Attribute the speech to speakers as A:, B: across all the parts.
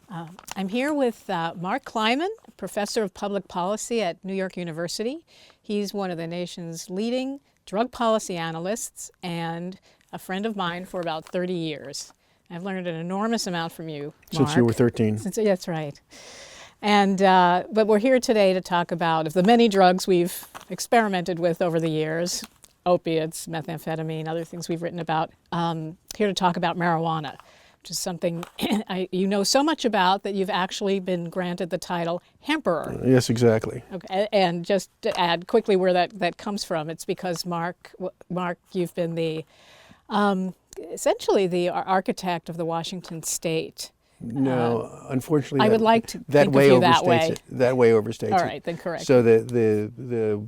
A: I'm here with Mark Kleiman, professor of public policy at New York University. He's one of the nation's leading drug policy analysts and a friend of mine for about 30 years. I've learned an enormous amount from you, Mark.
B: Since you were 13.
A: That's right. And, but we're here today to talk about the many drugs we've experimented with over the years, opiates, methamphetamine, other things we've written about, here to talk about marijuana, which is something you know so much about that you've actually been granted the title Hemperor.
B: Yes, exactly.
A: Okay, and just to add quickly where that comes from, it's because Mark, you've been the, essentially the architect of the Washington state.
B: No, unfortunately,
A: I would like to think of you that way.
B: That way overstates it.
A: All right, then correct.
B: So there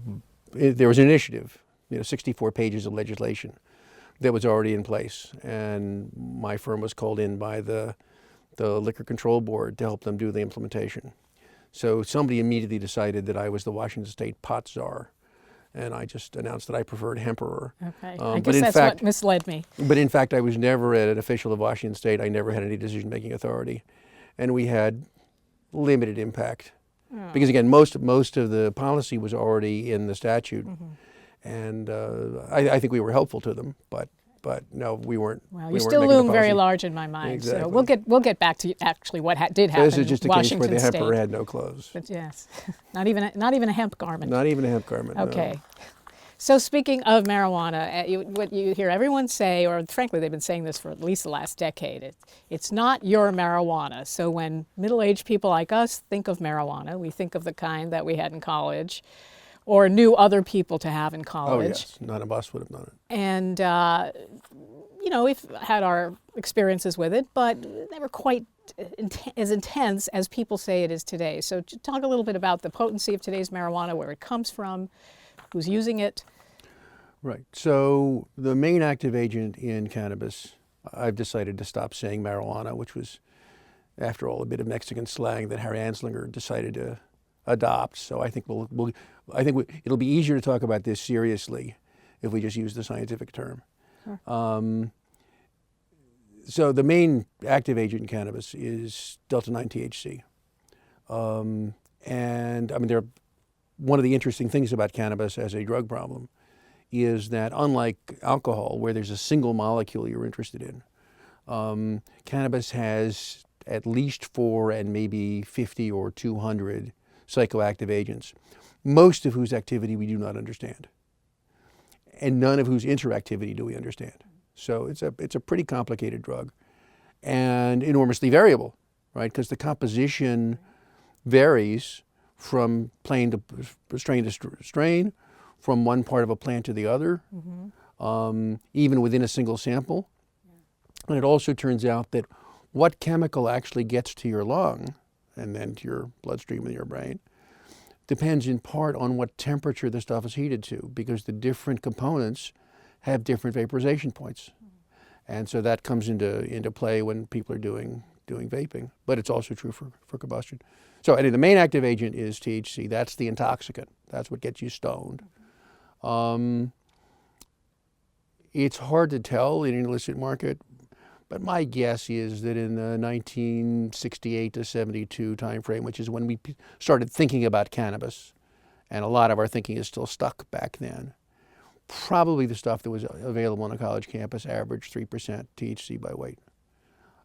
B: was an initiative, 64 pages of legislation that was already in place, and my firm was called in by the Liquor Control Board to help them do the implementation. So somebody immediately decided that I was the Washington State pot czar, and I just announced that I preferred Hemperor.
A: Okay, I guess that's what misled me.
B: But in fact, I was never an official of Washington State. I never had any decision-making authority, and we had limited impact. Oh. Because again, most of the policy was already in the statute. Mm-hmm. And I think we were helpful to them, but no, we weren't.
A: Well, you still loom very large in my mind.
B: Exactly.
A: So we'll get back to actually what did happen.
B: This is just a case where the Hemperor had no clothes.
A: But yes, not even a hemp garment.
B: Not even a hemp garment.
A: Okay.
B: No.
A: So speaking of marijuana, what you hear everyone say, or frankly they've been saying this for at least the last decade, it's not your marijuana. So when middle-aged people like us think of marijuana, we think of the kind that we had in college, or knew other people to have in college.
B: Oh yes, none of us would have done it.
A: And we've had our experiences with it, but never quite as intense as people say it is today. So talk a little bit about the potency of today's marijuana, where it comes from, who's using it.
B: Right. So the main active agent in cannabis, I've decided to stop saying marijuana, which was, after all, a bit of Mexican slang that Harry Anslinger decided to adopt. So I think it'll be easier to talk about this seriously if we just use the scientific term. Sure. So the main active agent in cannabis is delta-9 THC. And I mean, one of the interesting things about cannabis as a drug problem is that, unlike alcohol, where there's a single molecule you're interested in, cannabis has at least 4 and maybe 50 or 200 psychoactive agents, most of whose activity we do not understand, and none of whose interactivity do we understand. So it's a pretty complicated drug, and enormously variable, right? Because the composition varies from strain to strain, from one part of a plant to the other, mm-hmm. Even within a single sample. Yeah. And it also turns out that what chemical actually gets to your lung and then to your bloodstream and your brain depends in part on what temperature the stuff is heated to, because the different components have different vaporization points. And so that comes into play when people are doing vaping, but it's also true for combustion. So anyway, the main active agent is THC. That's the intoxicant. That's what gets you stoned. It's hard to tell in an illicit market, but my guess is that in the 1968 to 72 timeframe, which is when we started thinking about cannabis, and a lot of our thinking is still stuck back then, probably the stuff that was available on a college campus averaged 3% THC by weight.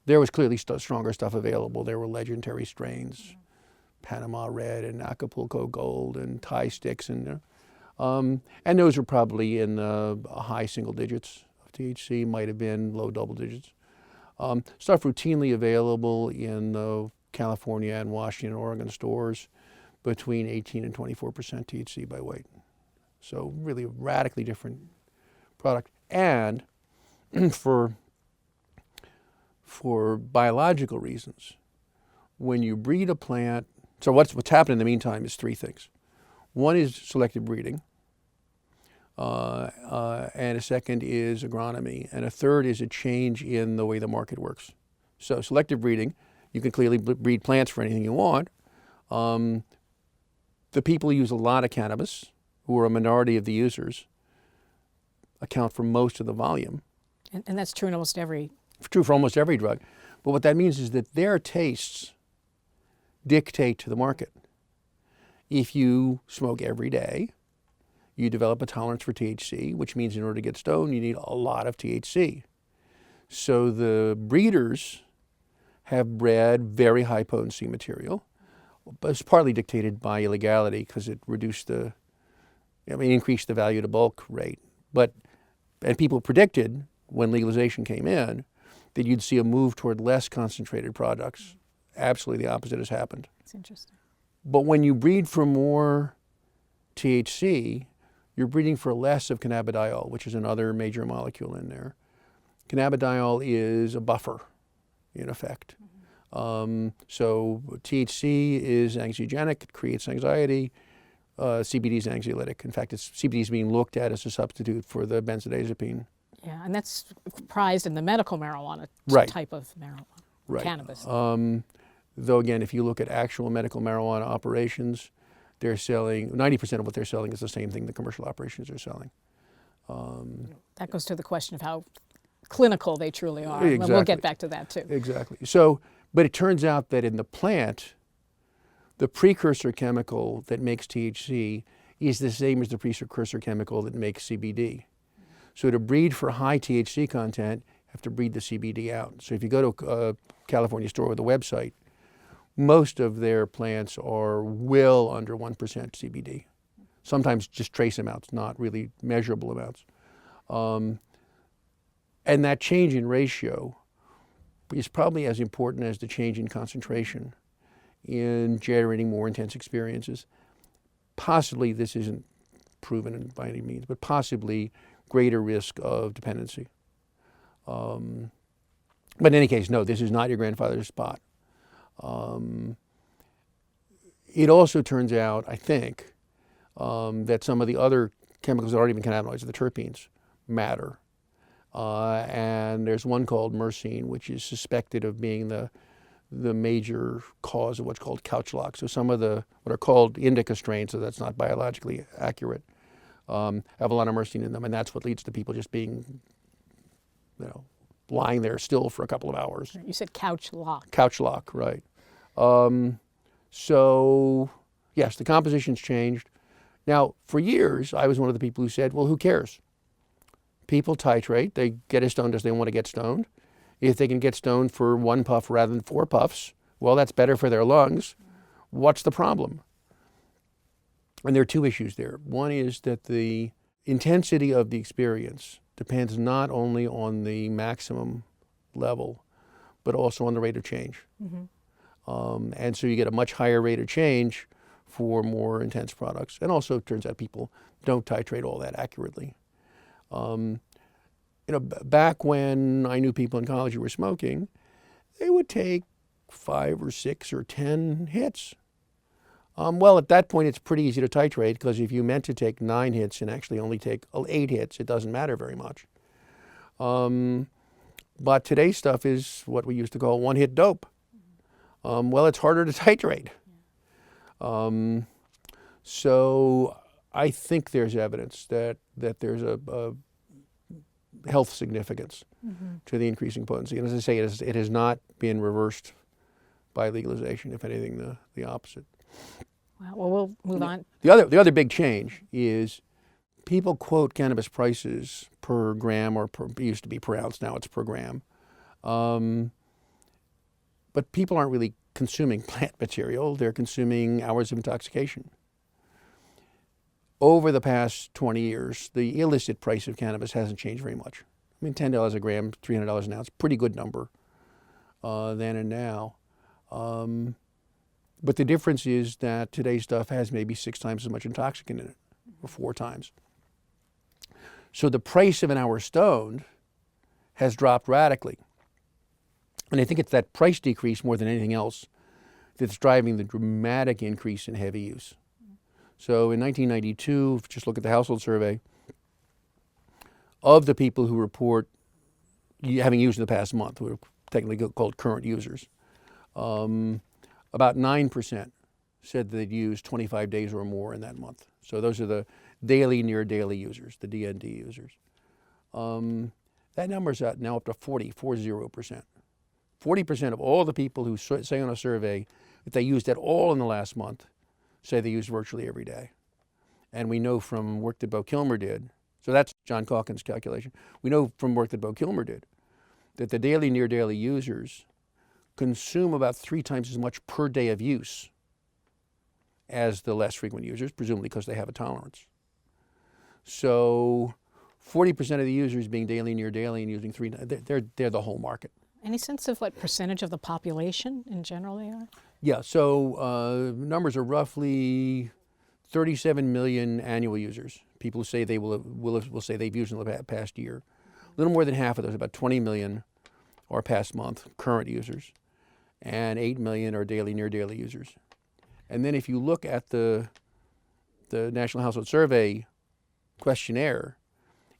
B: There was clearly stronger stuff available. There were legendary strains, Panama Red and Acapulco Gold and Thai Sticks, and those were probably in the high single digits of THC, might have been low double digits. Stuff routinely available in California and Washington and Oregon stores between 18 and 24% THC by weight. So really a radically different product. And for biological reasons, when you breed a plant, so what's happened in the meantime is 3 things. One is selective breeding, and a second is agronomy, and a third is a change in the way the market works. So selective breeding, you can clearly breed plants for anything you want. The people who use a lot of cannabis, who are a minority of the users, account for most of the volume.
A: And that's true in almost every...
B: True for almost every drug. But what that means is that their tastes dictate to the market. If you smoke every day, you develop a tolerance for THC, which means in order to get stoned, you need a lot of THC. So the breeders have bred very high potency material, but it's partly dictated by illegality because it reduced increased the value to bulk rate. And people predicted when legalization came in that you'd see a move toward less concentrated products. Absolutely the opposite has happened.
A: It's interesting.
B: But when you breed for more THC, you're breeding for less of cannabidiol, which is another major molecule in there. Cannabidiol is a buffer, in effect. So THC is anxiogenic, it creates anxiety. CBD is anxiolytic. In fact, CBD is being looked at as a substitute for the benzodiazepine.
A: Yeah, and that's prized in the medical marijuana type of marijuana, cannabis.
B: Though again, if you look at actual medical marijuana operations, they're selling, 90% of what they're selling is the same thing the commercial operations are selling.
A: That goes to the question of how clinical they truly are.
B: Exactly.
A: And we'll get back to that too.
B: Exactly. So, but it turns out that in the plant, the precursor chemical that makes THC is the same as the precursor chemical that makes CBD. So to breed for high THC content, you have to breed the CBD out. So if you go to a California store with a website, most of their plants are well under 1% CBD. Sometimes just trace amounts, not really measurable amounts. And that change in ratio is probably as important as the change in concentration in generating more intense experiences. Possibly, this isn't proven by any means, but possibly greater risk of dependency. But in any case, no, this is not your grandfather's spot. It also turns out, I think, that some of the other chemicals that aren't even cannabinoids, the terpenes, matter. And there's one called myrcene, which is suspected of being the major cause of what's called couch lock. So some of what are called indica strains, so that's not biologically accurate, have a lot of myrcene in them, and that's what leads to people just being, lying there still for a couple of hours.
A: You said couch lock.
B: Couch lock, right. So, yes, the composition's changed. Now, for years, I was one of the people who said, well, who cares? People titrate, they get as stoned as they want to get stoned. If they can get stoned for 1 puff rather than 4 puffs, well, that's better for their lungs. What's the problem? And there are 2 issues there. One is that the intensity of the experience depends not only on the maximum level, but also on the rate of change. And so you get a much higher rate of change for more intense products. And also, it turns out people don't titrate all that accurately. Back when I knew people in college who were smoking, they would take 5 or 6 or 10 hits. Well, at that point, it's pretty easy to titrate because if you meant to take 9 hits and actually only take 8 hits, it doesn't matter very much. But today's stuff is what we used to call one-hit dope. Well, it's harder to titrate. So I think there's evidence that there's a health significance to the increasing potency. And as I say, it has not been reversed by legalization. If anything, the opposite.
A: Well, we'll move on.
B: The other big change is people quote cannabis prices per gram, or it used to be per ounce, now it's per gram. But people aren't really consuming plant material, they're consuming hours of intoxication. Over the past 20 years, the illicit price of cannabis hasn't changed very much. I mean, $10 a gram, $300 an ounce, pretty good number then and now. But the difference is that today's stuff has maybe 6 times as much intoxicant in it, or 4 times. So the price of an hour stoned has dropped radically. And I think it's that price decrease more than anything else that's driving the dramatic increase in heavy use. So in 1992, just look at the household survey, of the people who report having used in the past month, who are technically called current users, about 9% said they'd used 25 days or more in that month. So those are the daily, near daily users, the DND users. That number's now up to 40%. 40% of all the people who say on a survey if they used at all in the last month, say they used virtually every day. And we know from work that Bo Kilmer did, so that's John Calkin's calculation. We know from work that Bo Kilmer did that the daily, near daily users consume about 3 times as much per day of use as the less frequent users, presumably because they have a tolerance. So 40% of the users being daily, near daily and using 3, they're the whole market.
A: Any sense of what percentage of the population in general they are?
B: Yeah, so numbers are roughly 37 million annual users. People who say they will say they've used in the past year. A little more than half of those, about 20 million, are past month current users, and 8 million are daily, near daily users. And then if you look at the National Household Survey questionnaire,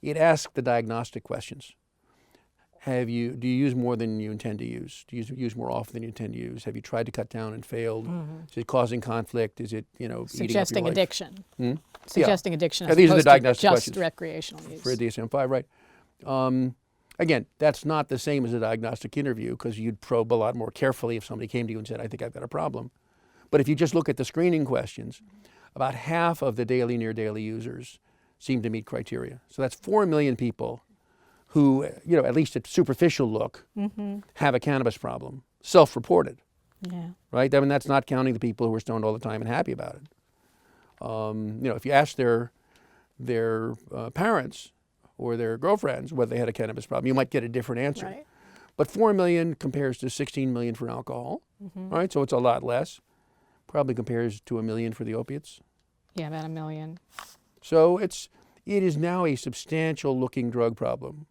B: it asks the diagnostic questions. Do you use more than you intend to use? Do you use more often than you intend to use? Have you tried to cut down and failed? Is it causing conflict? Is it,
A: Suggesting
B: eating up your
A: addiction.
B: life?
A: Suggesting addiction as
B: These are the
A: opposed to
B: diagnostic
A: just
B: questions
A: recreational use.
B: for a DSM-5, right? Again, that's not the same as a diagnostic interview because you'd probe a lot more carefully if somebody came to you and said, I think I've got a problem. But if you just look at the screening questions, about half of the daily, near daily users seem to meet criteria. So that's 4 million people who, at least at superficial look, have a cannabis problem, self-reported, right? I mean, that's not counting the people who are stoned all the time and happy about it. If you ask their parents or their girlfriends whether they had a cannabis problem, you might get a different answer.
A: Right.
B: But 4 million compares to 16 million for alcohol, right? So it's a lot less. Probably compares to 1 million for the opiates.
A: Yeah, about 1 million.
B: So it is now a substantial looking drug problem.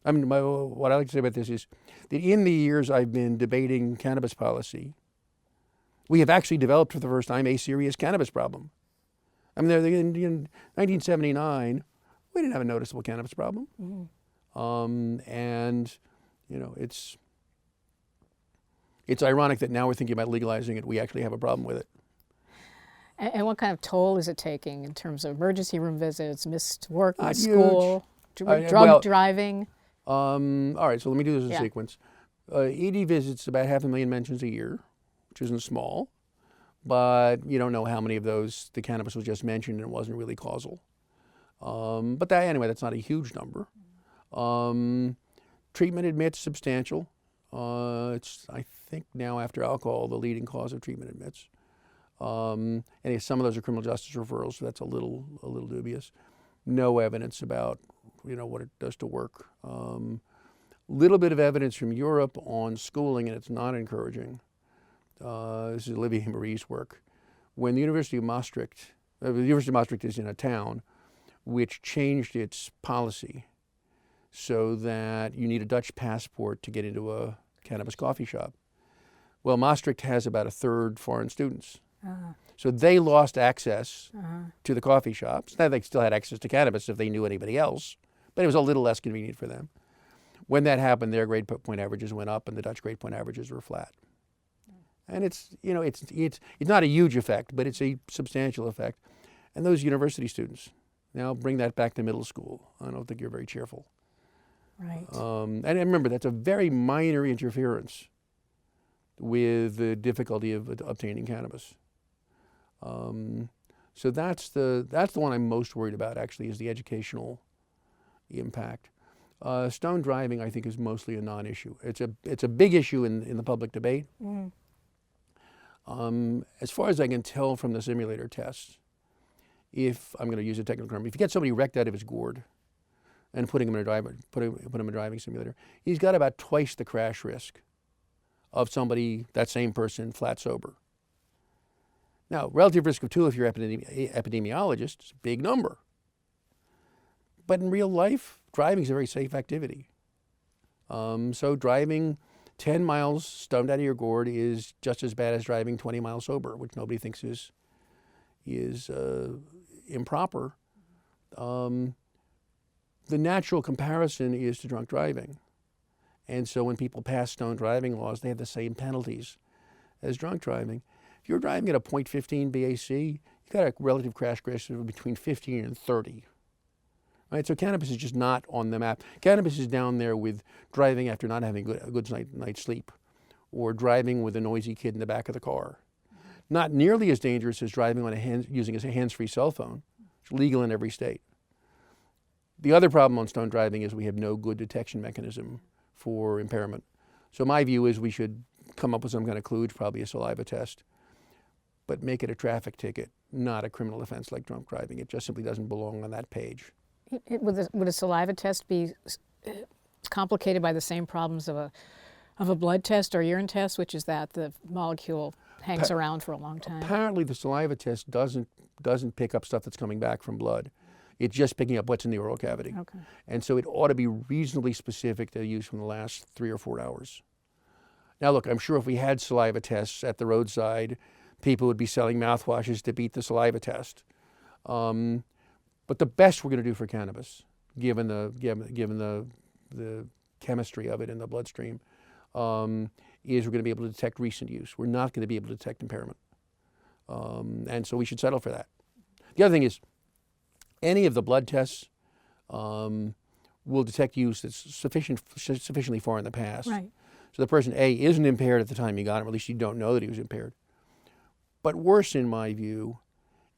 B: I mean, what I like to say about this is that in the years I've been debating cannabis policy, we have actually developed for the first time a serious cannabis problem. I mean, in 1979, we didn't have a noticeable cannabis problem. It's ironic that now we're thinking about legalizing it. We actually have a problem with it.
A: And what kind of toll is it taking in terms of emergency room visits, missed work, missed
B: Huge.
A: school, driving?
B: All right, so let me do this in sequence. ED visits about 500,000 mentions a year, which isn't small, but you don't know how many of those the cannabis was just mentioned and it wasn't really causal. But that's not a huge number. Treatment admits substantial. It's, I think now after alcohol, the leading cause of treatment admits. And some of those are criminal justice referrals, so that's a little dubious. No evidence about, what it does to work. Little bit of evidence from Europe on schooling, and it's not encouraging. This is Olivier Marie's work. When the University of Maastricht is in a town which changed its policy so that you need a Dutch passport to get into a cannabis coffee shop. Well, Maastricht has about 1/3 foreign students. So they lost access to the coffee shops. Now they still had access to cannabis if they knew anybody else, but it was a little less convenient for them. When that happened, their grade point averages went up and the Dutch grade point averages were flat. And it's not a huge effect, but it's a substantial effect. And those university students, now bring that back to middle school. I don't think you're very cheerful.
A: Right.
B: And remember, that's a very minor interference with the difficulty of obtaining cannabis. So that's the one I'm most worried about, actually, is the educational impact. Stone driving, I think, is mostly a non-issue. It's a big issue in the public debate. As far as I can tell from the simulator tests, if I'm going to use a technical term, if you get somebody wrecked out of his gourd and put him in a driving simulator, he's got about twice the crash risk of somebody, that same person, flat sober. Now, relative risk of 2 if you're an epidemiologist is a big number. But in real life, driving is a very safe activity. So driving 10 miles stoned out of your gourd is just as bad as driving 20 miles sober, which nobody thinks is improper. The natural comparison is to drunk driving. And so when people pass stone driving laws, they have the same penalties as drunk driving. If you're driving at a 0.15 BAC, you've got a relative crash risk of between 15 and 30. Right? So cannabis is just not on the map. Cannabis is down there with driving after not having a good night's sleep, or driving with a noisy kid in the back of the car. Not nearly as dangerous as driving on using a hands-free cell phone. It's legal in every state. The other problem on stoned driving is we have no good detection mechanism for impairment. So my view is we should come up with some kind of clue, probably a saliva test, but make it a traffic ticket, not a criminal offense like drunk driving. It just simply doesn't belong on that page.
A: Would a saliva test be complicated by the same problems of a blood test or urine test, which is that the molecule hangs around for a long time?
B: Apparently the saliva test doesn't pick up stuff that's coming back from blood. It's just picking up what's in the oral cavity.
A: Okay.
B: And so it ought to be reasonably specific to use from the last 3 or 4 hours. Now look, I'm sure if we had saliva tests at the roadside, people would be selling mouthwashes to beat the saliva test. But the best we're going to do for cannabis, given the chemistry of it in the bloodstream, is we're going to be able to detect recent use. We're not going to be able to detect impairment. And so we should settle for that. The other thing is, any of the blood tests will detect use that's sufficiently far in the past.
A: Right.
B: So the person, A, isn't impaired at the time you got him, or at least you don't know that he was impaired. But worse, in my view,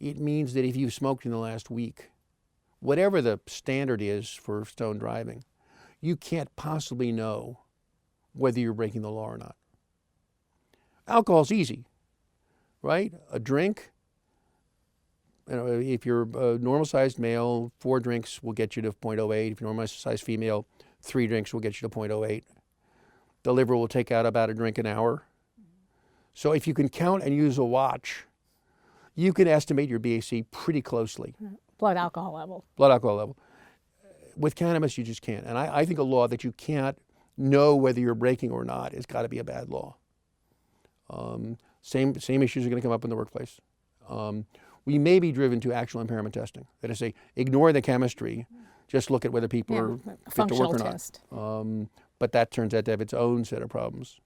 B: it means that if you've smoked in the last week, whatever the standard is for stoned driving, you can't possibly know whether you're breaking the law or not. Alcohol's easy, right? A drink, if you're a normal-sized male, 4 drinks will get you to 0.08. If you're a normal-sized female, 3 drinks will get you to 0.08. The liver will take out about a drink an hour. So if you can count and use a watch, you can estimate your BAC pretty closely.
A: Blood alcohol level.
B: Blood alcohol level. With cannabis, you just can't. And I think a law that you can't know whether you're breaking or not has got to be a bad law. Same issues are going to come up in the workplace. We may be driven to actual impairment testing. That is, say, ignore the chemistry, just look at whether people are fit to work or
A: test.
B: not. But that turns out to have its own set of problems.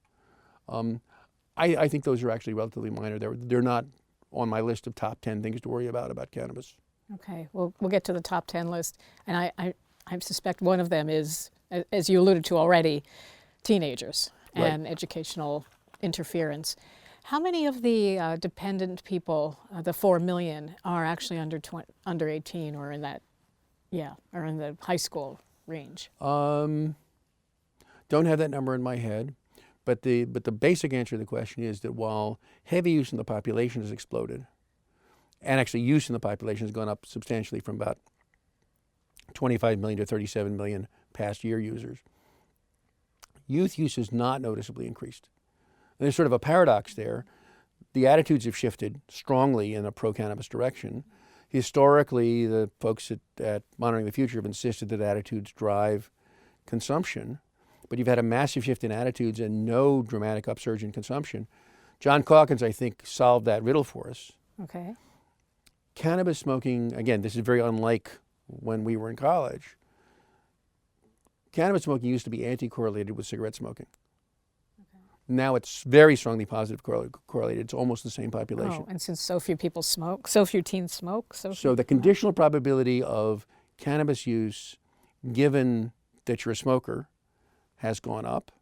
B: I think those are actually relatively minor. They're not on my list of top 10 things to worry about cannabis.
A: Okay, well, we'll get to the top 10 list. And I suspect one of them is, as you alluded to already, teenagers and educational interference. How many of the dependent people, the 4 million, are actually under 18 or in that, or in the high school range?
B: Don't have that number in my head, but the basic answer to the question is that while heavy use in the population has exploded, and actually use in the population has gone up substantially from about 25 million to 37 million past year users, youth use has not noticeably increased. And there's sort of a paradox there. The attitudes have shifted strongly in a pro-cannabis direction. Historically, the folks at Monitoring the Future have insisted that attitudes drive consumption, but you've had a massive shift in attitudes and no dramatic upsurge in consumption. John Calkins, I think, solved that riddle for us.
A: Okay.
B: Cannabis smoking, again, this is very unlike when we were in college. Cannabis smoking used to be anti-correlated with cigarette smoking. Now it's very strongly positive correlated. It's almost the same population.
A: Oh, and since so few people smoke, so few teens smoke,
B: so the conditional probability of cannabis use, given that you're a smoker, has gone up.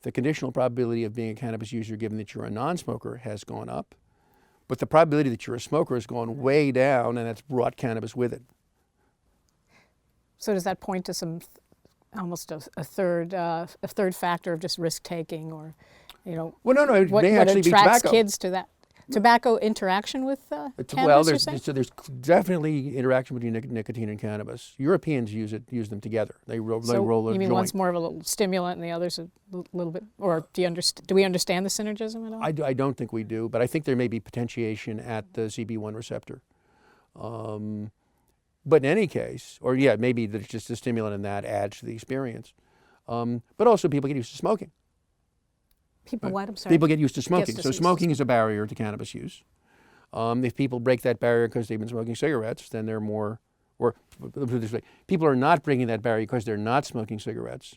B: The conditional probability of being a cannabis user, given that you're a non-smoker, has gone up. But the probability that you're a smoker has gone way down, and that's brought cannabis with it.
A: So does that point to some almost a third factor of just risk taking, or
B: Well, no, it
A: what
B: may actually be
A: attracts
B: tobacco.
A: kids to that tobacco interaction with cannabis?
B: Well,
A: you're saying?
B: there's definitely interaction between nicotine and cannabis. Europeans use them together. They roll a
A: You mean
B: joint.
A: one's more of a little stimulant and the other's a little bit, or do we understand the synergism at all?
B: I don't think we do, but I think there may be potentiation at the CB1 receptor. But in any case, or maybe there's just a stimulant and that adds to the experience. But also people get used to smoking.
A: People what? I'm sorry.
B: People get used to smoking. So
A: used to
B: smoking is a barrier to cannabis use. If people break that barrier because they've been smoking cigarettes, then they're more, or put it this way, people are not breaking that barrier because they're not smoking cigarettes,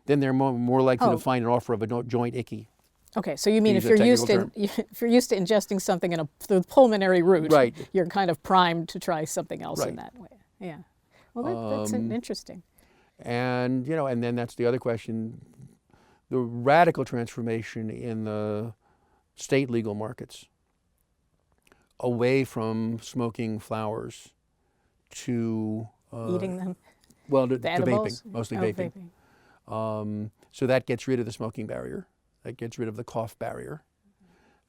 B: then they're more likely to find an offer of a joint icky.
A: Okay, so you mean if
B: Use a
A: you're used to
B: technical
A: if you're used to ingesting something through the pulmonary route,
B: Right.
A: you're kind of primed to try something else in
B: Right.
A: that way. Yeah. Well, that's interesting.
B: And and then that's the other question. the radical transformation in the state legal markets away from smoking flowers to
A: Eating them?
B: well, to
A: The
B: vaping,
A: edibles?
B: mostly
A: Oh,
B: vaping. So that gets rid of the smoking barrier. That gets rid of the cough barrier.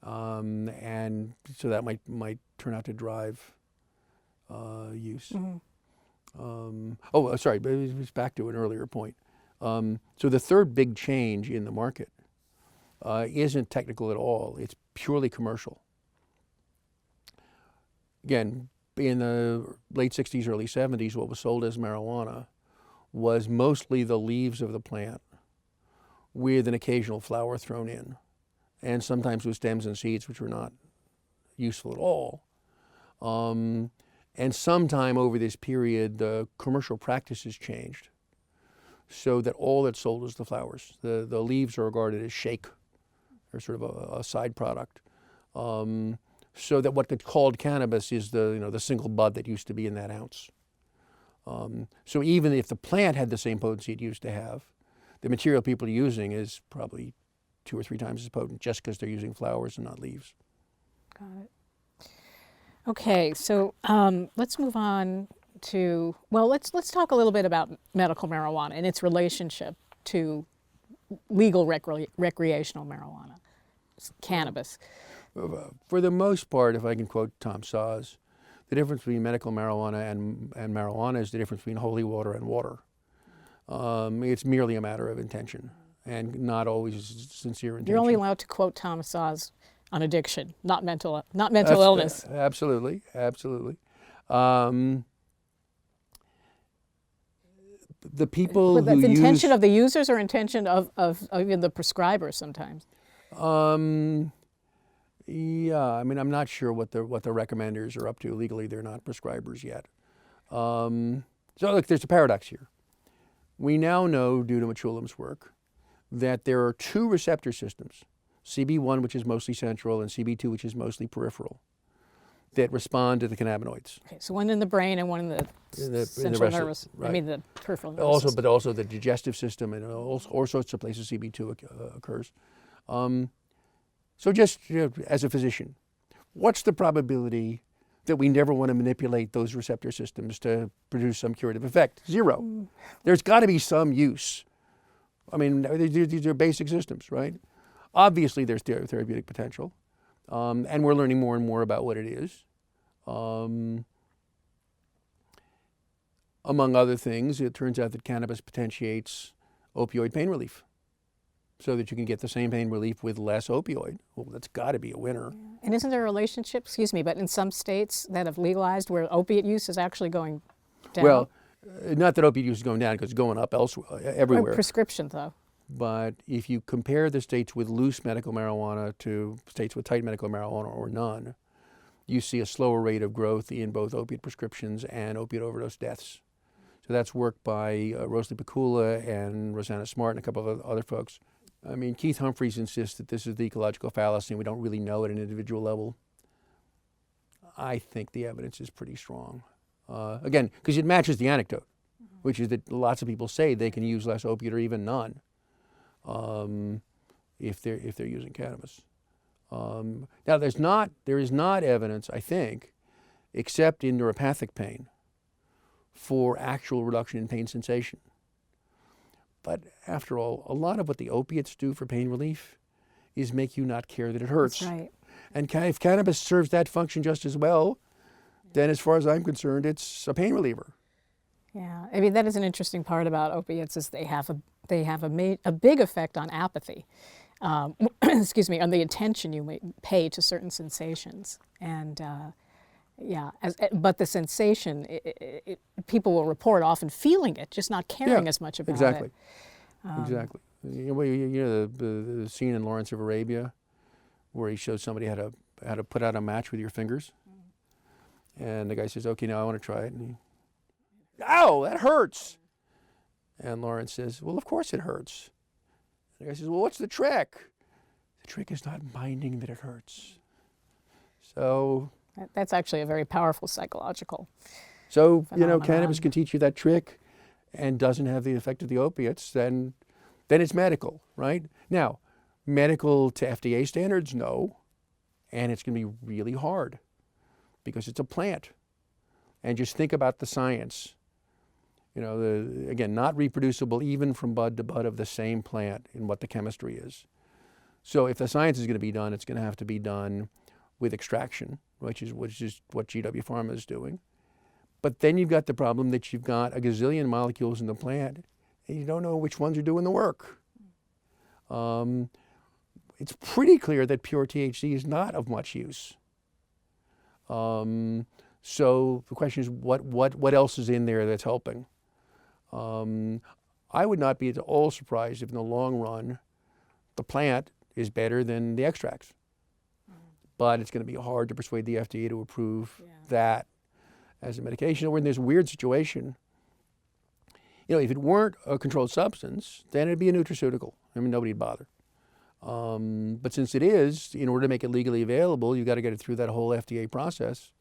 B: And so that might turn out to drive use. Sorry, but it was back to an earlier point. So the third big change in the market isn't technical at all. It's purely commercial. Again, in the late 60s, early 70s, what was sold as marijuana was mostly the leaves of the plant with an occasional flower thrown in, and sometimes with stems and seeds, which were not useful at all. And sometime over this period, the commercial practices changed so that all that's sold is the flowers. The leaves are regarded as shake, or sort of a side product. So that what they called cannabis is the single bud that used to be in that ounce. So even if the plant had the same potency it used to have, the material people are using is probably 2 or 3 times as potent just because they're using flowers and not leaves.
A: Got it. Okay, so let's move on to, well, let's talk a little bit about medical marijuana and its relationship to legal recreational marijuana, cannabis.
B: For the most part, if I can quote Tom Saz, the difference between medical marijuana and marijuana is the difference between holy water and water. It's merely a matter of intention and not always sincere intention.
A: You're only allowed to quote Tom Saz on addiction, not mental illness.
B: Absolutely, absolutely. The people
A: But
B: who
A: the intention
B: use,
A: of the users or intention of even the prescribers sometimes.
B: Yeah, I mean, I'm not sure what the recommenders are up to. Legally, they're not prescribers yet. So look, there's a paradox here. We now know, due to Machulam's work, that there are 2 receptor systems, CB1, which is mostly central, and CB2, which is mostly peripheral, that respond to the cannabinoids.
A: Okay, so one in the brain and one in the central nervous.
B: Right.
A: I mean the peripheral nervous system.
B: But also the digestive system and all sorts of places CB2 occurs. So just as a physician, what's the probability that we never want to manipulate those receptor systems to produce some curative effect? 0. There's got to be some use. I mean, these are basic systems, right? Obviously, there's therapeutic potential, and we're learning more and more about what it is. Among other things, it turns out that cannabis potentiates opioid pain relief, so that you can get the same pain relief with less opioid. Well, that's got to be a winner.
A: And isn't there a relationship, but in some states that have legalized where opiate use is actually going down?
B: Well, not that opiate use is going down, because it's going up elsewhere, everywhere.
A: Or prescription, though.
B: But if you compare the states with loose medical marijuana to states with tight medical marijuana or none, you see a slower rate of growth in both opiate prescriptions and opiate overdose deaths. So that's work by Rosalie Pikula and Rosanna Smart and a couple of other folks. I mean, Keith Humphreys insists that this is the ecological fallacy and we don't really know at an individual level. I think the evidence is pretty strong. Again, because it matches the anecdote, which is that lots of people say they can use less opiate or even none if they're using cannabis. Now, there is not evidence, I think, except in neuropathic pain, for actual reduction in pain sensation. But after all, a lot of what the opiates do for pain relief is make you not care that it hurts.
A: That's right.
B: And if cannabis serves that function just as well, then as far as I'm concerned, it's a pain reliever.
A: Yeah, I mean, that is an interesting part about opiates is they have a big effect on apathy. On the attention you may pay to certain sensations. And but the sensation, people will report often feeling it, just not caring as much about it.
B: Exactly. You know the scene in Lawrence of Arabia where he shows somebody how to put out a match with your fingers. And the guy says, okay, now I want to try it. And ow, that hurts. And Lawrence says, well, of course it hurts. And the guy says, well, what's the trick? The trick is not minding that it hurts. So
A: that's actually a very powerful psychological
B: phenomenon.
A: Phenomenon.
B: Cannabis can teach you that trick and doesn't have the effect of the opiates, then then it's medical, right? Now, medical to FDA standards, no. And it's going to be really hard because it's a plant. And just think about the science. You know, again, not reproducible even from bud to bud of the same plant in what the chemistry is. So if the science is going to be done, it's going to have to be done with extraction, which is what GW Pharma is doing. But then you've got the problem that you've got a gazillion molecules in the plant, and you don't know which ones are doing the work. It's pretty clear that pure THC is not of much use. So the question is, what else is in there that's helping? I would not be at all surprised if in the long run, the plant is better than the extracts. But it's going to be hard to persuade the FDA to approve that as a medication. Or in this weird situation, you know, if it weren't a controlled substance, then it'd be a nutraceutical. I mean, nobody'd bother. But since it is, in order to make it legally available, you've got to get it through that whole FDA process.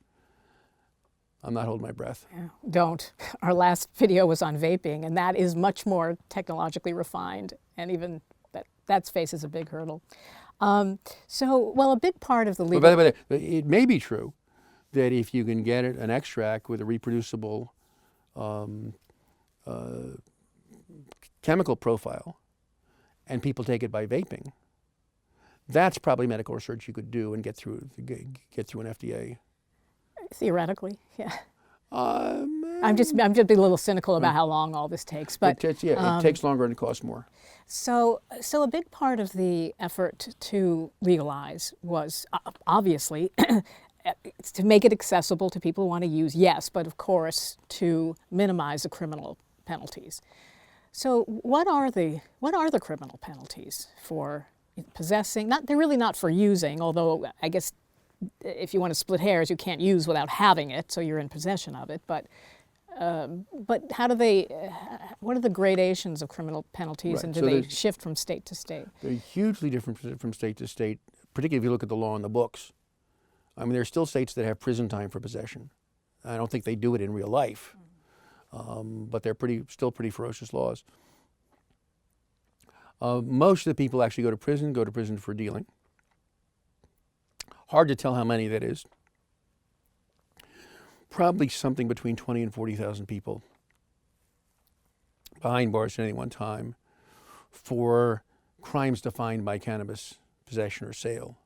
B: I'm not holding my breath.
A: Yeah, don't. Our last video was on vaping, and that is much more technologically refined, and even that faces a big hurdle. Well, a big part of the legal...
B: But by the way, it may be true that if you can get an extract with a reproducible chemical profile, and people take it by vaping, that's probably medical research you could do and get through an FDA.
A: Theoretically, yeah. I'm just being a little cynical about how long all this takes, but
B: it takes longer and it costs more.
A: So a big part of the effort to legalize was obviously to make it accessible to people who want to use, yes, but of course to minimize the criminal penalties. So what are the criminal penalties for possessing? They're really not for using, although I guess if you want to split hairs, you can't use without having it, so you're in possession of it. But how do what are the gradations of criminal penalties,
B: right.
A: and do they shift from state to state?
B: They're hugely different from state to state, particularly if you look at the law in the books. I mean, there are still states that have prison time for possession. I don't think they do it in real life, but they're still pretty ferocious laws. Most of the people actually go to prison for dealing. Hard to tell how many that is. Probably something between 20 and 40,000 people behind bars at any one time for crimes defined by cannabis possession or sale.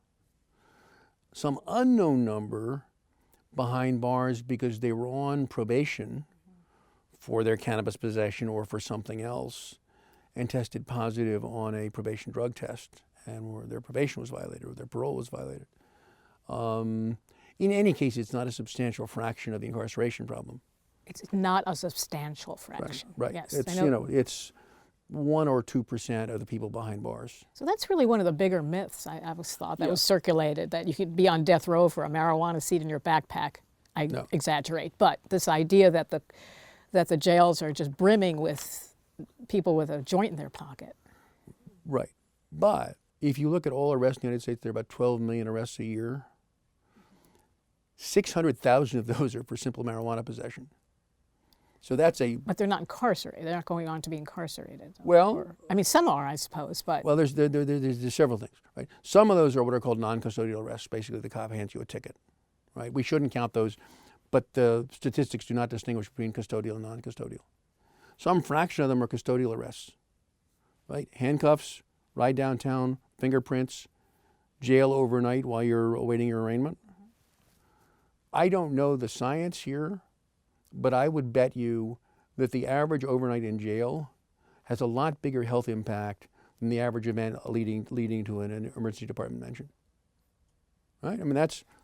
B: Some unknown number behind bars because they were on probation for their cannabis possession or for something else and tested positive on a probation drug test, and their probation was violated or their parole was violated. In any case, it's not a substantial fraction of the incarceration problem.
A: It's not a substantial fraction.
B: Right.
A: Yes,
B: It's, it's 1 or 2% of the people behind bars.
A: So that's really one of the bigger myths I always thought that was circulated, that you could be on death row for a marijuana seed in your backpack. I exaggerate, but this idea that the jails are just brimming with people with a joint in their pocket.
B: Right. But if you look at all arrests in the United States, there are about 12 million arrests a year. 600,000 of those are for simple marijuana possession. So that's But
A: they're not incarcerated. They're not going on to be incarcerated.
B: Well,
A: I mean, some are, I suppose, but...
B: Well, there's several things, right? Some of those are what are called non-custodial arrests. Basically, the cop hands you a ticket, right? We shouldn't count those, but the statistics do not distinguish between custodial and non-custodial. Some fraction of them are custodial arrests, right? Handcuffs, ride downtown, fingerprints, jail overnight while you're awaiting your arraignment. I don't know the science here, but I would bet you that the average overnight in jail has a lot bigger health impact than the average event leading to an emergency department mention. Right? I mean,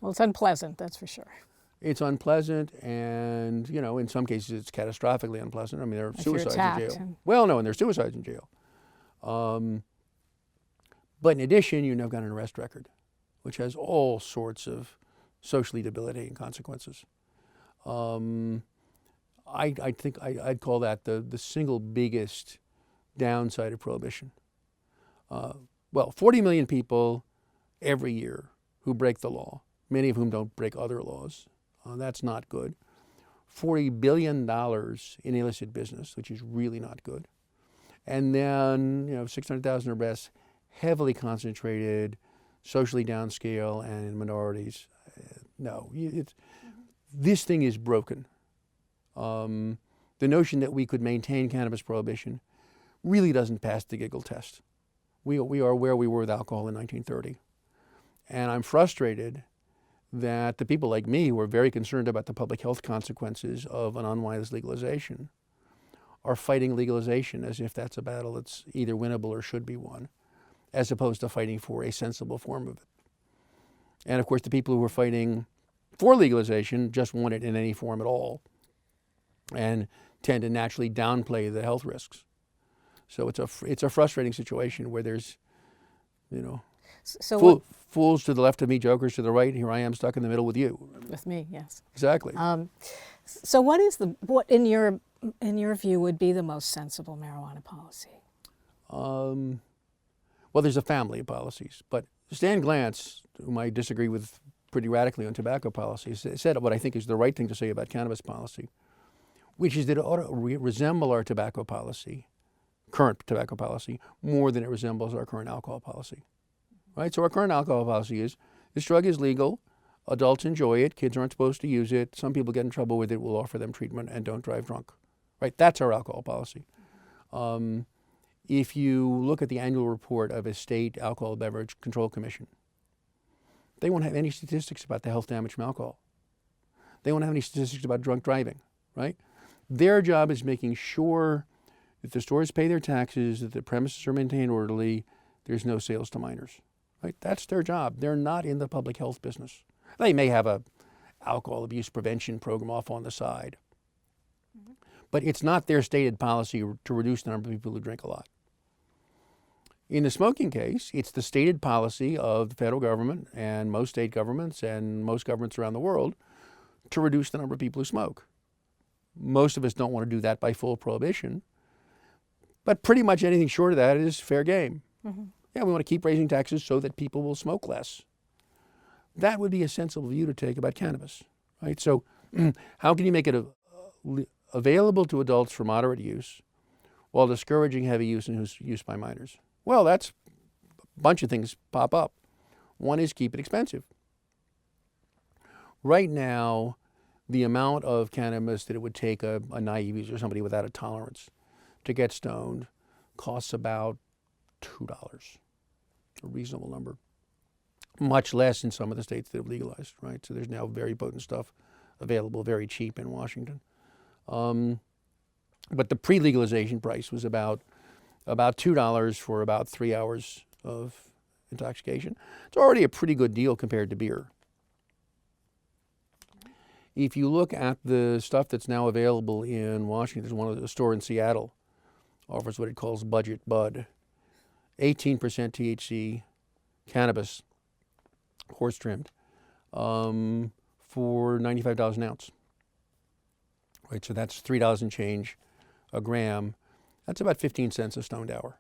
A: well, it's unpleasant, that's for sure.
B: It's unpleasant, and in some cases it's catastrophically unpleasant. I mean, there are suicides in jail. Well, no, and there's suicides in jail. But in addition, you've now got an arrest record, which has all sorts of socially debilitating consequences. I think I'd call that the single biggest downside of prohibition. 40 million people every year who break the law, many of whom don't break other laws. That's not good. $40 billion in illicit business, which is really not good. And then, 600,000 arrests, heavily concentrated, socially downscale, and in minorities. No, this thing is broken. The notion that we could maintain cannabis prohibition really doesn't pass the giggle test. We are where we were with alcohol in 1930. And I'm frustrated that the people like me who are very concerned about the public health consequences of an unwise legalization are fighting legalization as if that's a battle that's either winnable or should be won, as opposed to fighting for a sensible form of it. And of course, the people who are fighting for legalization just want it in any form at all and tend to naturally downplay the health risks. So it's a frustrating situation where there's, fools to the left of me, jokers to the right. Here I am stuck in the middle with you.
A: With me, yes.
B: Exactly.
A: So what in your view would be the most sensible marijuana policy?
B: Well, there's a family of policies, but Stan Glantz, whom I disagree with pretty radically on tobacco policy, said what I think is the right thing to say about cannabis policy, which is that it ought to resemble our tobacco policy, current tobacco policy, more than it resembles our current alcohol policy. Right? So our current alcohol policy is, this drug is legal, adults enjoy it, kids aren't supposed to use it, some people get in trouble with it, we'll offer them treatment, and don't drive drunk. Right? That's our alcohol policy. If you look at the annual report of a state alcohol beverage control commission, they won't have any statistics about the health damage from alcohol. They won't have any statistics about drunk driving, right? Their job is making sure that the stores pay their taxes, that the premises are maintained orderly, there's no sales to minors, right? That's their job. They're not in the public health business. They may have a alcohol abuse prevention program off on the side, but it's not their stated policy to reduce the number of people who drink a lot. In the smoking case, it's the stated policy of the federal government and most state governments and most governments around the world to reduce the number of people who smoke. Most of us don't want to do that by full prohibition, but pretty much anything short of that is fair game. Mm-hmm. Yeah, we want to keep raising taxes so that people will smoke less. That would be a sensible view to take about cannabis, right? So how can you make it available to adults for moderate use while discouraging heavy use and use by minors? Well, that's a bunch of things pop up. One is keep it expensive. Right now, the amount of cannabis that it would take a naive user, somebody without a tolerance, to get stoned costs about $2, a reasonable number. Much less in some of the states that have legalized, right? So there's now very potent stuff available very cheap in Washington. But the pre-legalization price was about $2 for about 3 hours of intoxication. It's already a pretty good deal compared to beer. If you look at the stuff that's now available in Washington, there's one of the store in Seattle offers what it calls budget bud, 18% THC cannabis, horse trimmed, for $95 an ounce. Right, so that's $3 and change a gram. That's about 15 cents a stoned hour.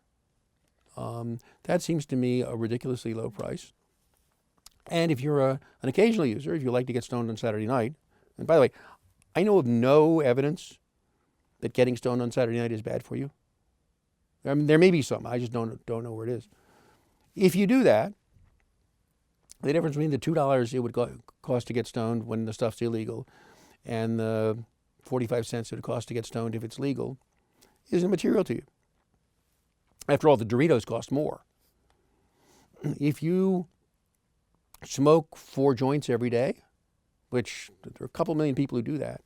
B: That seems to me a ridiculously low price. And if you're an occasional user, if you like to get stoned on Saturday night, and by the way, I know of no evidence that getting stoned on Saturday night is bad for you. I mean, there may be some, I just don't know where it is. If you do that, the difference between the $2 it would cost to get stoned when the stuff's illegal and the 45 cents it would cost to get stoned if it's legal isn't material to you. After all, the Doritos cost more. If you smoke 4 joints every day, which there are a couple million people who do that,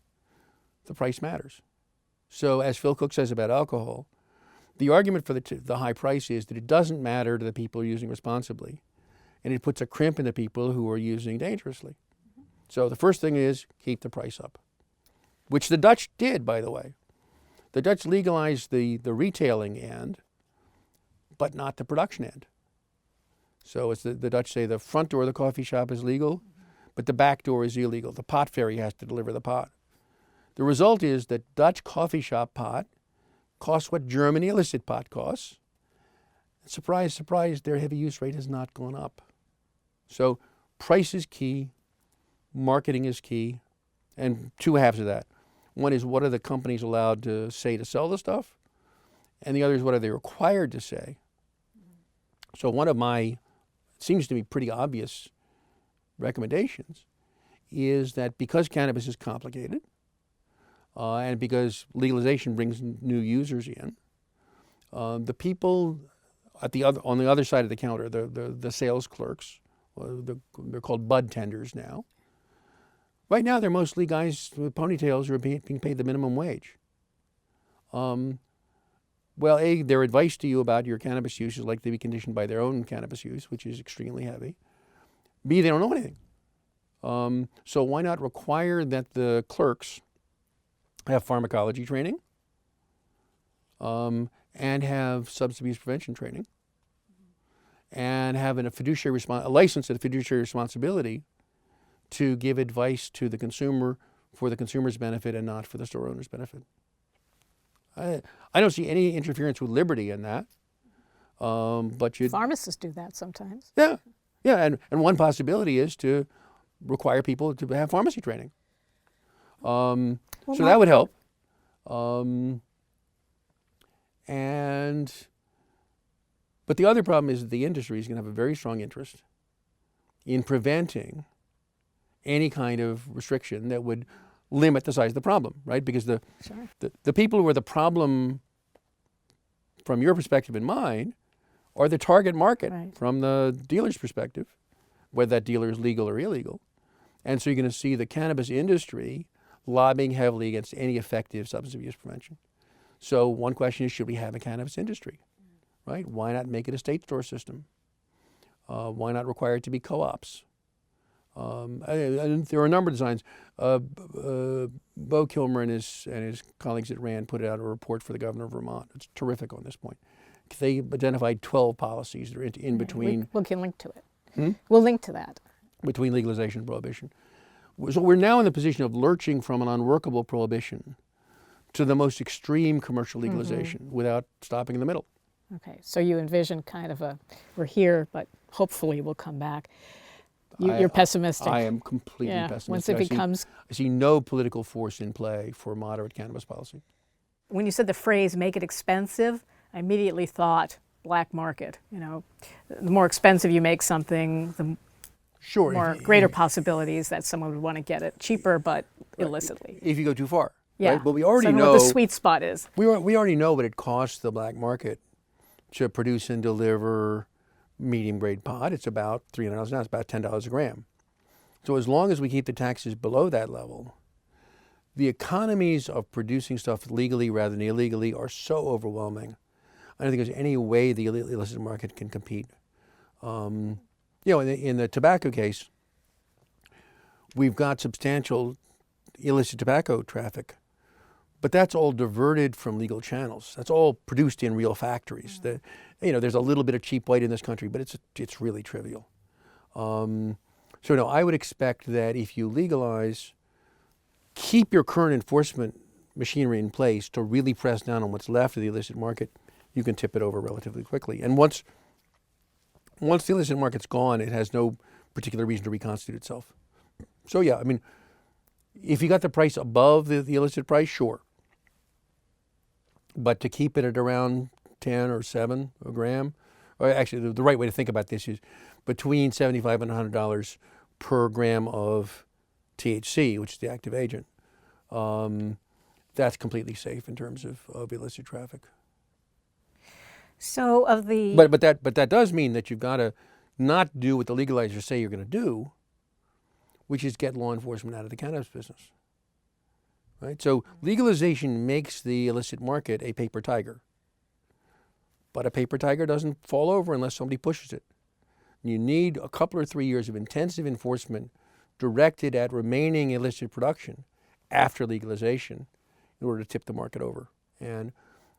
B: the price matters. So as Phil Cook says about alcohol, the argument for the high price is that it doesn't matter to the people who are using responsibly, and it puts a crimp in the people who are using dangerously. So the first thing is keep the price up, which the Dutch did, by the way. The Dutch legalized the retailing end, but not the production end. So it's the Dutch say the front door of the coffee shop is legal, but the back door is illegal. The pot fairy has to deliver the pot. The result is that Dutch coffee shop pot costs what German illicit pot costs. Surprise, surprise, their heavy use rate has not gone up. So price is key, marketing is key, and 2 halves of that. One is what are the companies allowed to say to sell the stuff? and the other is what are they required to say. So one of my, seems to me pretty obvious recommendations is that because cannabis is complicated, and because legalization brings new users in, the people on the other side of the counter, the sales clerks, they're called bud tenders now. Right now, they're mostly guys with ponytails who are being paid the minimum wage. Well, A, their advice to you about your cannabis use is likely to be conditioned by their own cannabis use, which is extremely heavy. B, they don't know anything. So why not require that the clerks have pharmacology training and have substance abuse prevention training and have a license and a fiduciary responsibility to give advice to the consumer for the consumer's benefit and not for the store owner's benefit. I don't see any interference with liberty in that. But
A: pharmacists do that sometimes.
B: Yeah, and one possibility is to require people to have pharmacy training. So that would help. But the other problem is that the industry is going to have a very strong interest in preventing any kind of restriction that would limit the size of the problem, right? Because the people who are the problem from your perspective and mine are the target market from the dealer's perspective, whether that dealer is legal or illegal. And so you're going to see the cannabis industry lobbying heavily against any effective substance abuse prevention. So one question is, should we have a cannabis industry, right? Why not make it a state store system? Why not require it to be co-ops? And there are a number of designs. Bo Kilmer and his colleagues at RAND put out a report for the governor of Vermont. It's terrific on this point. They identified 12 policies that are in between.
A: We can link to it. We'll link to that.
B: Between legalization and prohibition. So we're now in the position of lurching from an unworkable prohibition to the most extreme commercial legalization without stopping in the middle.
A: Okay, so you envision kind of we're here, but hopefully we'll come back. You're pessimistic.
B: I am completely pessimistic.
A: Once it becomes...
B: I see no political force in play for moderate cannabis policy.
A: When you said the phrase, make it expensive, I immediately thought black market. You know, the more expensive you make something, the more greater possibilities that someone would want to get it cheaper, but illicitly.
B: If you go too far.
A: Yeah.
B: Right? But we already know
A: what the sweet spot is.
B: We already know what it costs the black market to produce and deliver medium grade pot. It's about $300 an ounce. It's about $10 a gram. So as long as we keep the taxes below that level, the economies of producing stuff legally rather than illegally are so overwhelming. I don't think there's any way the illicit market can compete. You know, in the tobacco case, we've got substantial illicit tobacco traffic, but that's all diverted from legal channels. That's all produced in real factories. There's a little bit of cheap white in this country, but it's really trivial. So no, I would expect that if you legalize, keep your current enforcement machinery in place to really press down on what's left of the illicit market, you can tip it over relatively quickly. And once the illicit market's gone, it has no particular reason to reconstitute itself. So yeah, I mean, if you got the price above the illicit price, sure. But to keep it at around 10 or 7 a gram, or actually the right way to think about this is between $75 and $100 per gram of THC, which is the active agent. That's completely safe in terms of illicit traffic.
A: So of the...
B: But that does mean that you've got to not do what the legalizers say you're going to do, which is get law enforcement out of the cannabis business. Right? So legalization makes the illicit market a paper tiger. But a paper tiger doesn't fall over unless somebody pushes it. You need a couple or 3 years of intensive enforcement directed at remaining illicit production after legalization in order to tip the market over. And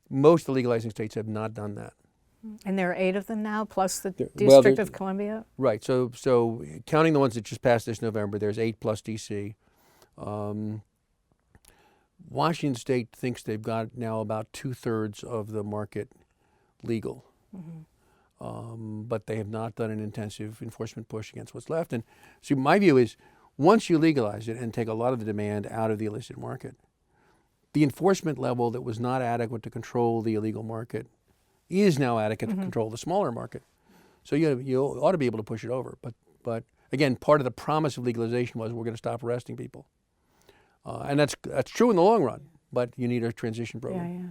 B: most of the legalizing states have not done that.
A: And there are 8 of them now, plus the District of Columbia?
B: Right. So counting the ones that just passed this November, there's 8 plus D.C. Washington State thinks they've got now about 2/3 of the market legal. But they have not done an intensive enforcement push against what's left. And so my view is, once you legalize it and take a lot of the demand out of the illicit market, the enforcement level that was not adequate to control the illegal market is now adequate to control the smaller market. So you ought to be able to push it over. But again, part of the promise of legalization was we're going to stop arresting people. And that's true in the long run, but you need a transition program.
A: Yeah, yeah.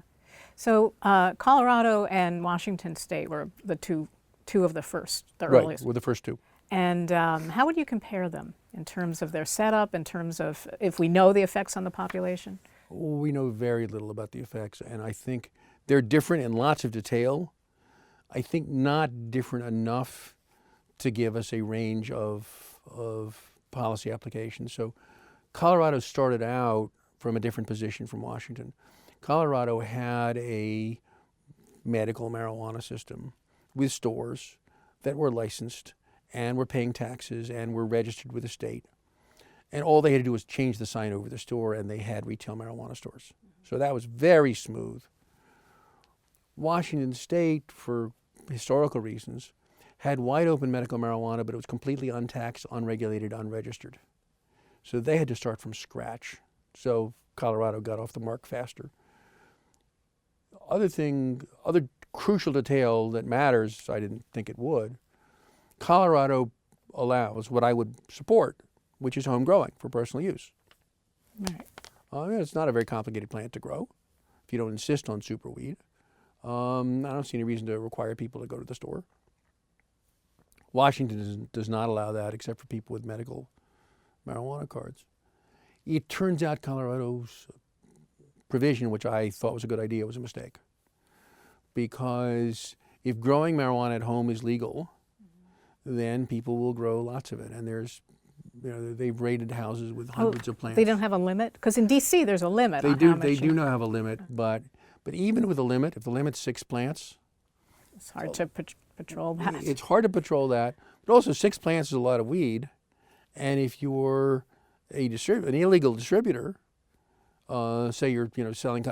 A: So Colorado and Washington State were the two of the first, the earliest.
B: Right, we're the first two.
A: And how would you compare them in terms of their setup, in terms of if we know the effects on the population?
B: We know very little about the effects, and I think they're different in lots of detail. I think not different enough to give us a range of policy applications. So Colorado started out from a different position from Washington. Colorado had a medical marijuana system with stores that were licensed and were paying taxes and were registered with the state. And all they had to do was change the sign over the store, and they had retail marijuana stores. So that was very smooth. Washington State, for historical reasons, had wide open medical marijuana, but it was completely untaxed, unregulated, unregistered. So they had to start from scratch. So Colorado got off the mark faster. Other crucial detail that matters, I didn't think it would, Colorado allows what I would support, which is home growing for personal use.
A: Right.
B: It's not a very complicated plant to grow if you don't insist on superweed. I don't see any reason to require people to go to the store. Washington does not allow that except for people with medical marijuana cards. It turns out Colorado's provision, which I thought was a good idea, was a mistake. Because if growing marijuana at home is legal, then people will grow lots of it. And they've raided houses with hundreds of plants.
A: They don't have a limit? Because in D.C. there's a limit.
B: They do not have a limit, but even with a limit, if the limit's 6 plants,
A: it's hard to patrol that.
B: It's hard to patrol that, but also 6 plants is a lot of weed. And if you're an illegal distributor, say you're selling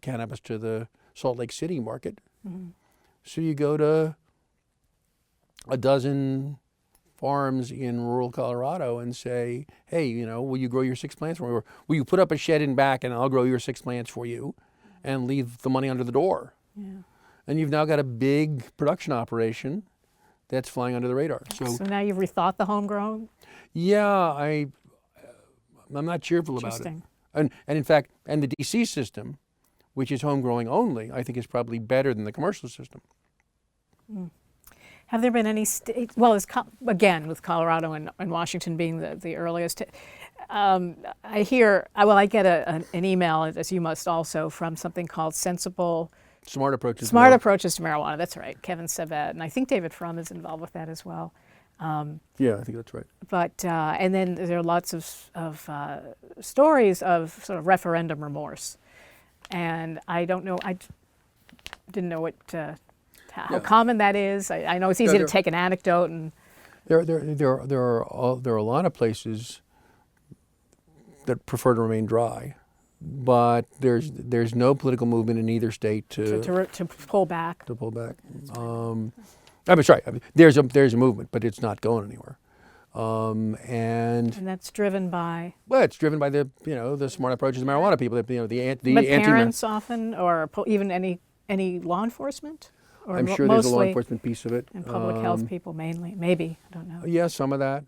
B: cannabis to the Salt Lake City market, so you go to a dozen farms in rural Colorado and say, hey, will you grow your 6 plants for me? Or will you put up a shed in back and I'll grow your 6 plants for you and leave the money under the door? Yeah. And you've now got a big production operation that's flying under the radar.
A: So now you've rethought the homegrown?
B: Yeah, I'm not cheerful about it. And in fact, the DC system, which is home growing only, I think is probably better than the commercial system.
A: Have there been any states, well, again, with Colorado and Washington being the earliest, I get an email, as you must also, from something called Smart Approaches to Marijuana. That's right, Kevin Savet, and I think David Frum is involved with that as well.
B: Yeah, I think that's right.
A: But and then there are lots of stories of sort of referendum remorse, and I didn't know how common that is. I know it's easy to take an anecdote and.
B: There are a lot of places that prefer to remain dry, but there's no political movement in either state to
A: pull back.
B: To pull back. I'm sorry. There's a movement, but it's not going anywhere. And
A: that's driven by.
B: Well, it's driven by the smart approaches to marijuana people.
A: But parents often, or even any law enforcement. Or
B: I'm sure there's a law enforcement piece of it.
A: And public health people mainly, maybe, I don't know.
B: Yeah, some of that.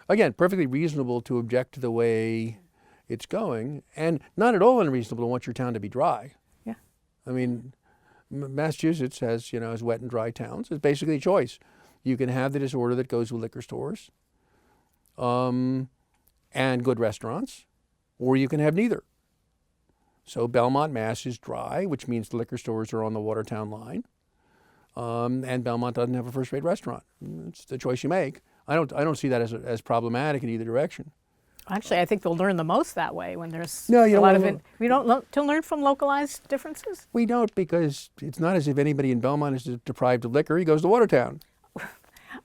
B: Again, perfectly reasonable to object to the way it's going, and not at all unreasonable to want your town to be dry.
A: Yeah.
B: I mean, Massachusetts has wet and dry towns. It's basically a choice. You can have the disorder that goes with liquor stores and good restaurants, or you can have neither. So Belmont, Mass. Is dry, which means the liquor stores are on the Watertown line, and Belmont doesn't have a first-rate restaurant. It's the choice you make. I don't see that as problematic in either direction.
A: Actually, I think they'll learn the most that way when there's
B: a lot of
A: it. We don't to learn from localized differences.
B: We don't, because it's not as if anybody in Belmont is deprived of liquor. He goes to Watertown.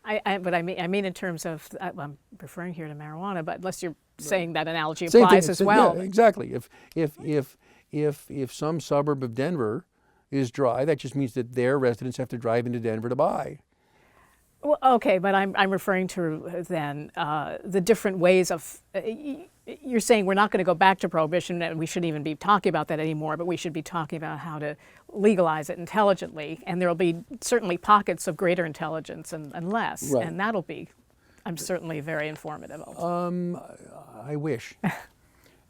A: But I mean in terms of I'm referring here to marijuana, but unless you're saying that analogy applies as well.
B: Yeah, exactly. If some suburb of Denver is dry, that just means that their residents have to drive into Denver to buy.
A: Well, okay, but I'm referring to then the different ways of. You're saying we're not going to go back to prohibition, and we shouldn't even be talking about that anymore. But we should be talking about how to legalize it intelligently, and there will be certainly pockets of greater intelligence and less,
B: Right.
A: and that'll be. I'm certainly very informative.
B: I wish.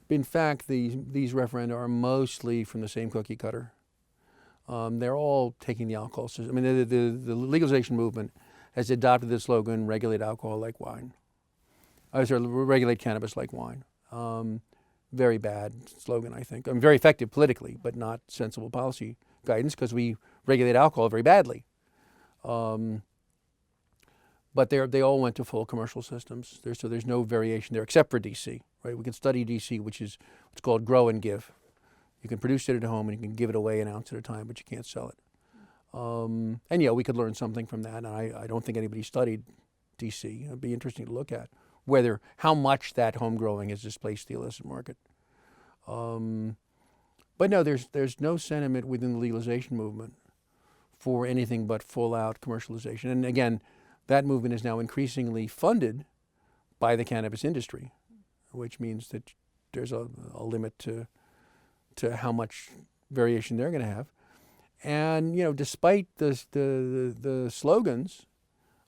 B: In fact, these referenda are mostly from the same cookie cutter. They're all taking the alcohol system. I mean, the legalization movement has adopted the slogan, regulate alcohol like wine. Regulate cannabis like wine. Very bad slogan, I think. I mean, very effective politically, but not sensible policy guidance because we regulate alcohol very badly. But they all went to full commercial systems. So there's no variation there except for DC, right? We can study DC, which is what's called grow and give. You can produce it at home and you can give it away an ounce at a time, but you can't sell it. And yeah, we could learn something from that. And I don't think anybody studied DC. It'd be interesting to look at how much that home growing has displaced the illicit market. But no, there's no sentiment within the legalization movement for anything but full out commercialization. And again, that movement is now increasingly funded by the cannabis industry, which means that there's a limit to how much variation they're going to have. And despite the slogans,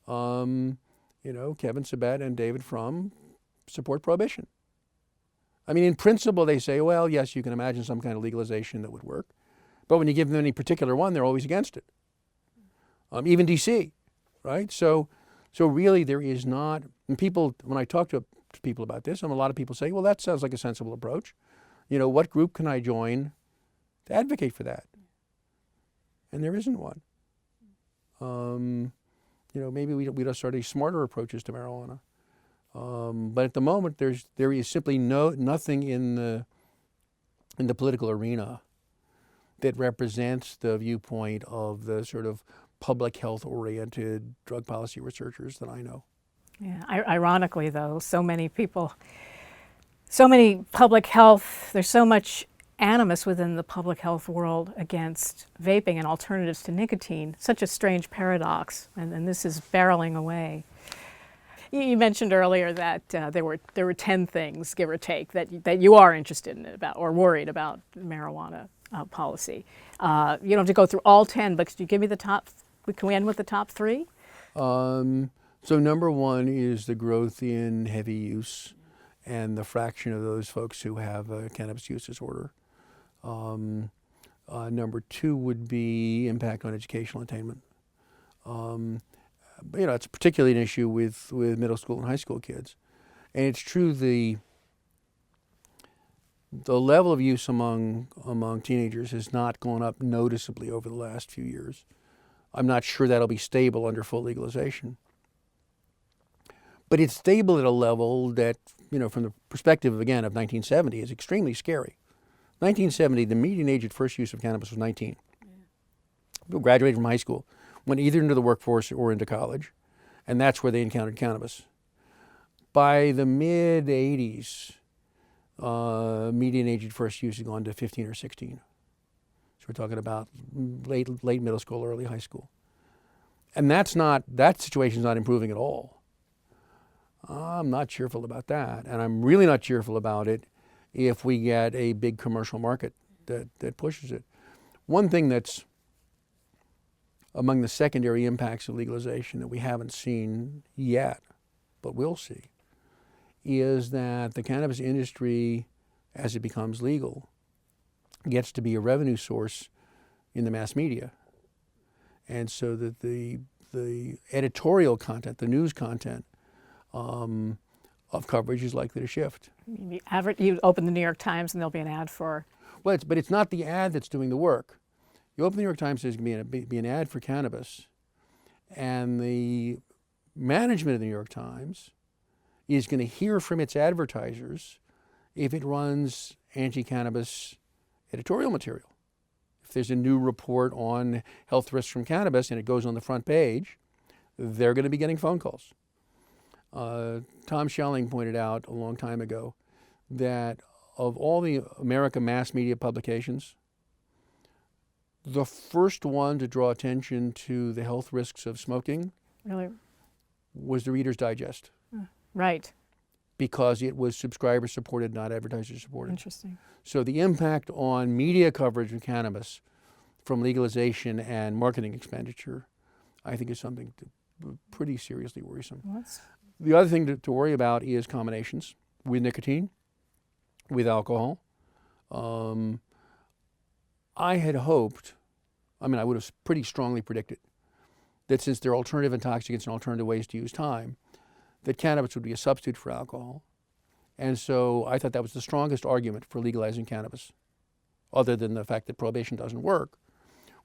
B: Kevin Sabet and David Frum support prohibition. I mean, in principle, they say, well, yes, you can imagine some kind of legalization that would work. But when you give them any particular one, they're always against it. Even DC, right? So really there is not, and people, when I talk to people about this, a lot of people say, well, that sounds like a sensible approach. What group can I join to advocate for that? And there isn't one. Maybe we just start smarter approaches to marijuana. But at the moment, there is simply nothing in the political arena that represents the viewpoint of the sort of public health oriented drug policy researchers that I know.
A: Yeah. Ironically, though, so many people, so many public health. There's so much animus within the public health world against vaping and alternatives to nicotine. Such a strange paradox, and this is barreling away. You mentioned earlier that there were 10 things, give or take, that you are interested in about or worried about marijuana policy. You don't have to go through all 10, but could you give me the top? Can we end with the top 3?
B: So number 1 is the growth in heavy use and the fraction of those folks who have a cannabis use disorder. Number 2 would be impact on educational attainment. It's particularly an issue with middle school and high school kids. And it's true the level of use among teenagers has not gone up noticeably over the last few years. I'm not sure that'll be stable under full legalization. But it's stable at a level that, from the perspective, again, of 1970 is extremely scary. 1970, the median age at first use of cannabis was 19. People graduated from high school, went either into the workforce or into college, and that's where they encountered cannabis. By the mid-'80s, median age at first use had gone to 15 or 16. So we're talking about late middle school, early high school. And that situation's not improving at all. I'm not cheerful about that, and I'm really not cheerful about it if we get a big commercial market that pushes it. One thing that's among the secondary impacts of legalization that we haven't seen yet, but will see, is that the cannabis industry, as it becomes legal, gets to be a revenue source in the mass media. And so that the editorial content, the news content of coverage is likely to shift.
A: You open the New York Times and there'll be an ad for...
B: Well, but it's not the ad that's doing the work. You open the New York Times, there's going to be an ad for cannabis, and the management of the New York Times is going to hear from its advertisers if it runs anti-cannabis editorial material. If there's a new report on health risks from cannabis and it goes on the front page, they're going to be getting phone calls. Tom Schelling pointed out a long time ago that of all the American mass media publications, the first one to draw attention to the health risks of smoking
A: Really?
B: was the Reader's Digest,
A: Right.
B: because it was subscriber supported, not advertiser supported.
A: Interesting.
B: So the impact on media coverage of cannabis from legalization and marketing expenditure, I think, is something pretty seriously worrisome. The other thing to worry about is combinations with nicotine, with alcohol. I had hoped, I would have pretty strongly predicted that since there are alternative intoxicants and alternative ways to use time, that cannabis would be a substitute for alcohol. And so I thought that was the strongest argument for legalizing cannabis, other than the fact that prohibition doesn't work,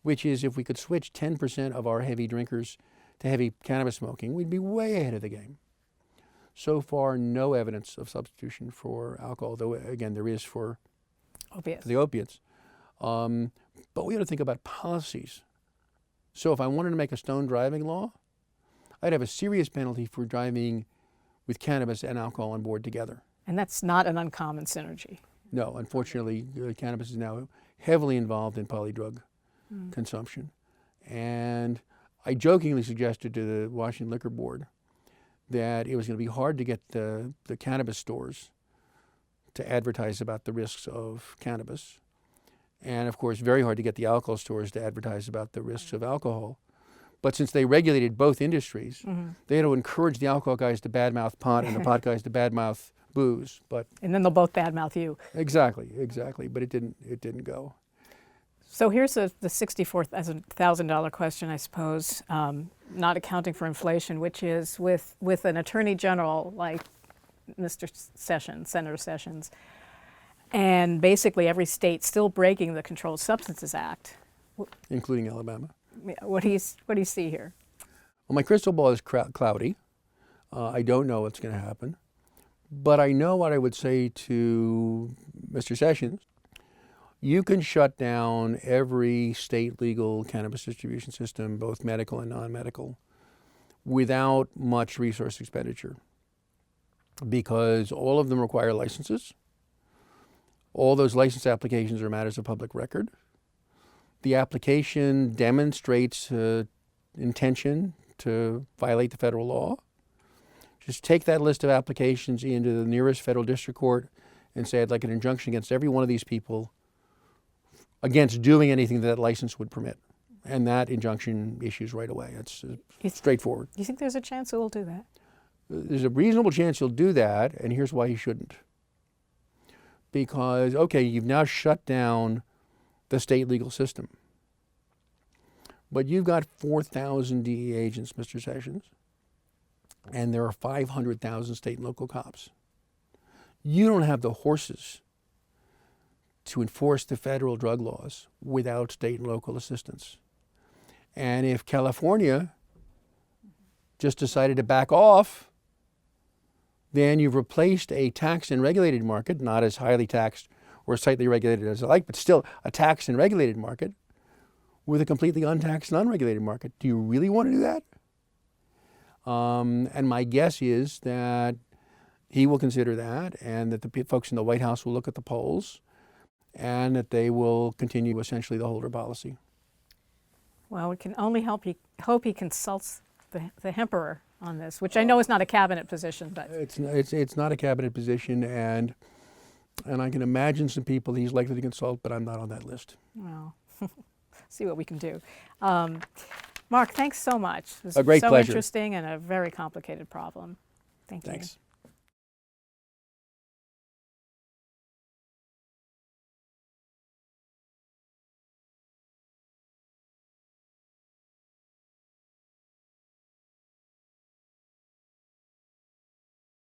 B: which is if we could switch 10% of our heavy drinkers to heavy cannabis smoking, we'd be way ahead of the game. So far, no evidence of substitution for alcohol, though, again, there is for the opiates. But we ought to think about policies. So if I wanted to make a stone driving law, I'd have a serious penalty for driving with cannabis and alcohol on board together.
A: And that's not an uncommon synergy.
B: No, unfortunately, cannabis is now heavily involved in polydrug consumption. And I jokingly suggested to the Washington Liquor Board that it was going to be hard to get the cannabis stores to advertise about the risks of cannabis. And of course, very hard to get the alcohol stores to advertise about the risks of alcohol. But since they regulated both industries, they had to encourage the alcohol guys to badmouth pot and the pot guys to badmouth booze.
A: And then they'll both badmouth you.
B: Exactly. But it didn't go.
A: So here's the $64,000 question, I suppose, not accounting for inflation, which is with an attorney general like Mr. Sessions, Senator Sessions, and basically every state still breaking the Controlled Substances Act.
B: Including Alabama.
A: What do you see here?
B: Well, my crystal ball is cloudy. I don't know what's going to happen. But I know what I would say to Mr. Sessions. You can shut down every state legal cannabis distribution system, both medical and non-medical, without much resource expenditure, because all of them require licenses. All those license applications are matters of public record. The application demonstrates intention to violate the federal law. Just take that list of applications into the nearest federal district court and say, I'd like an injunction against every one of these people against doing anything that license would permit. And that injunction issues right away. It's straightforward.
A: You think there's a chance he'll do that?
B: There's a reasonable chance he'll do that, and here's why he shouldn't. Because, okay, you've now shut down the state legal system. But you've got 4,000 DEA agents, Mr. Sessions, and there are 500,000 state and local cops. You don't have the horses to enforce the federal drug laws without state and local assistance. And if California just decided to back off, then you've replaced a taxed and regulated market, not as highly taxed or slightly regulated as I like, but still a taxed and regulated market, with a completely untaxed and unregulated market. Do you really want to do that? And my guess is that he will consider that, and that the folks in the White House will look at the polls, and that they will continue essentially the holder policy.
A: Well, we can only hope he consults the Emperor on this, which I know is not a cabinet position, but
B: it's not a cabinet position, and I can imagine some people he's likely to consult, but I'm not on that list.
A: Well, see what we can do. Mark, thanks so much. It was
B: a great
A: so
B: pleasure.
A: Interesting and a very complicated problem. Thank you.
B: Thanks.